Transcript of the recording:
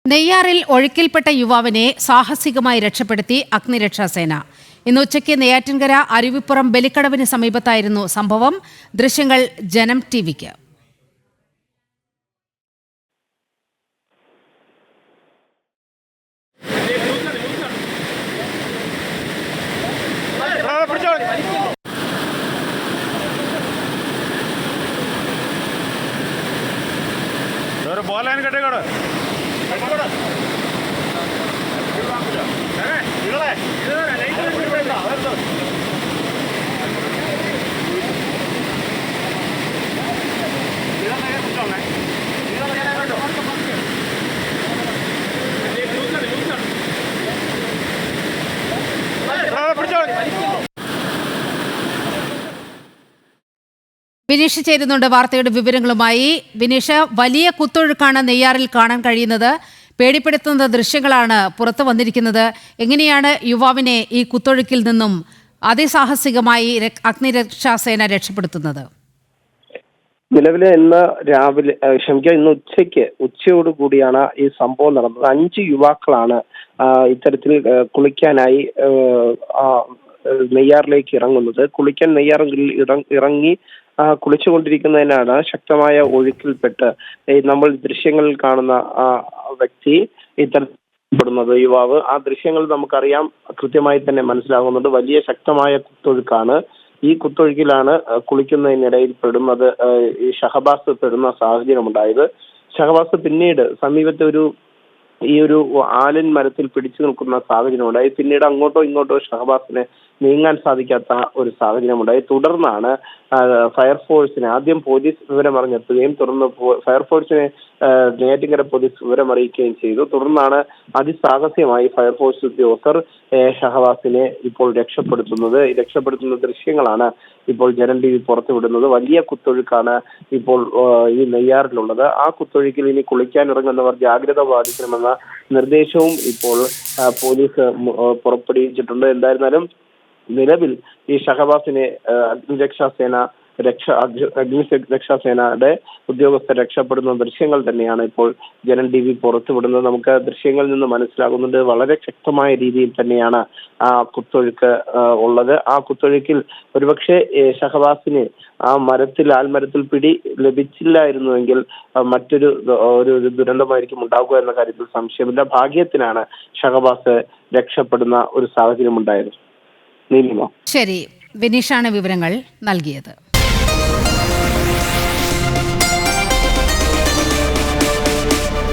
നെയ്യാറിൽ ഒഴുക്കിൽപ്പെട്ട യുവാവിനെ സാഹസികമായി രക്ഷപ്പെടുത്തി അഗ്നിരക്ഷാസേന. ഇന്ന് ഉച്ചയ്ക്ക് നെയ്യാറ്റിൻകര അരുവിപ്പുറം ബലിക്കടവിന് സമീപത്തായിരുന്നു സംഭവം. ദൃശ്യങ്ങൾ ജനം ടിവിക്ക്. വിനീഷ് ചേരുന്നുണ്ട് വാർത്തയുടെ വിവരങ്ങളുമായി. വിനീഷ്, വലിയ കുത്തൊഴുക്കാണ് നെയ്യാറിൽ കാണാൻ കഴിയുന്നത്. പേടിപ്പെടുത്തുന്ന ദൃശ്യങ്ങളാണ് പുറത്തു വന്നിരിക്കുന്നത്. എങ്ങനെയാണ് യുവാവിനെ ഈ കുത്തൊഴുക്കിൽ നിന്നും അതിസാഹസികമായി അഗ്നിരക്ഷാസേന രക്ഷപ്പെടുത്തുന്നത്? നിലവിലെ ഇന്ന് രാവിലെ ഇന്ന് ഉച്ചയോടുകൂടിയാണ് ഈ സംഭവം നടന്നത്. 5 യുവാക്കളാണ് ഇത്തരത്തിൽ കുളിക്കാനായി നെയ്യാറിലേക്ക് ഇറങ്ങുന്നത്. കുളിക്കാൻ നെയ്യാറിൽ ഇറങ്ങി കുളിച്ചുകൊണ്ടിരിക്കുന്നതിനാണ് ശക്തമായ ഒഴുക്കിൽപ്പെട്ട് നമ്മൾ ദൃശ്യങ്ങളിൽ കാണുന്ന വ്യക്തി ഇത്തരപ്പെടുന്നത്, യുവാവ്. ആ ദൃശ്യങ്ങൾ നമുക്കറിയാം, കൃത്യമായി തന്നെ മനസ്സിലാകുന്നുണ്ട്. വലിയ ശക്തമായ കുത്തൊഴുക്കാണ്. ഈ കുത്തൊഴുക്കിലാണ് കുളിക്കുന്നതിനിടയിൽ പെടുന്നത് ഈ ഷഹബാസ് പെടുന്ന സാഹചര്യമുണ്ടായത്. ഷഹബാസ് പിന്നീട് സമീപത്തെ ഈ ഒരു ആലിൻ മരത്തിൽ പിടിച്ചു നിൽക്കുന്ന സാഹചര്യമുണ്ടായി. പിന്നീട് അങ്ങോട്ടോ ഇങ്ങോട്ടോ ഷഹബാസിനെ നീങ്ങാൻ സാധിക്കാത്ത ഒരു സാഹചര്യമുണ്ടായി. തുടർന്നാണ് ഫയർഫോഴ്സിനെ ആദ്യം പോലീസ് വിവരം അറിഞ്ഞെത്തുകയും തുടർന്ന് ഫയർഫോഴ്സിനെ നെയ്യാറ്റിൻകര പോലീസ് വിവരം അറിയിക്കുകയും ചെയ്തു. തുടർന്നാണ് അതിസാഹസ്യമായി ഫയർഫോഴ്സ് ഉദ്യോഗസ്ഥർ ഷഹബാസിനെ ഇപ്പോൾ രക്ഷപ്പെടുത്തുന്ന ദൃശ്യങ്ങളാണ് ഇപ്പോൾ ജനം ടിവി പുറത്തുവിടുന്നത്. വലിയ കുത്തൊഴുക്കാണ് ഇപ്പോൾ ഈ നെയ്യാറിലുള്ളത്. ആ കുത്തൊഴുക്കിൽ ഇനി കുളിക്കാനിറങ്ങുന്നവർ ജാഗ്രത പാലിക്കണമെന്ന നിർദ്ദേശവും ഇപ്പോൾ പോലീസ് പുറപ്പെടുവിച്ചിട്ടുണ്ട്. എന്തായിരുന്നാലും നിലവിൽ ഈ ഷഹബാസിനെ അഗ്നിരക്ഷാസേനയുടെ ഉദ്യോഗസ്ഥർ രക്ഷപ്പെടുന്ന ദൃശ്യങ്ങൾ തന്നെയാണ് ഇപ്പോൾ ജനം ടിവി പുറത്തുവിടുന്നത്. നമുക്ക് ദൃശ്യങ്ങളിൽ നിന്ന് മനസ്സിലാകുന്നുണ്ട്, വളരെ ശക്തമായ രീതിയിൽ തന്നെയാണ് ആ കുത്തൊഴുക്ക് ഉള്ളത്. ആ കുത്തൊഴുക്കിൽ ഒരുപക്ഷെ ഷഹബാസിന് ആൽമരത്തിൽ പിടി ലഭിച്ചില്ലായിരുന്നുവെങ്കിൽ മറ്റൊരു ദുരന്തമായിരിക്കും ഉണ്ടാകുക എന്ന കാര്യത്തിൽ സംശയമില്ല. ഭാഗ്യത്തിനാണ് ഷഹബാസ് രക്ഷപ്പെടുന്ന ഒരു സാഹചര്യം ഉണ്ടായത്. ശരി, വിനീഷാണ് വിവരങ്ങൾ നൽകിയത്.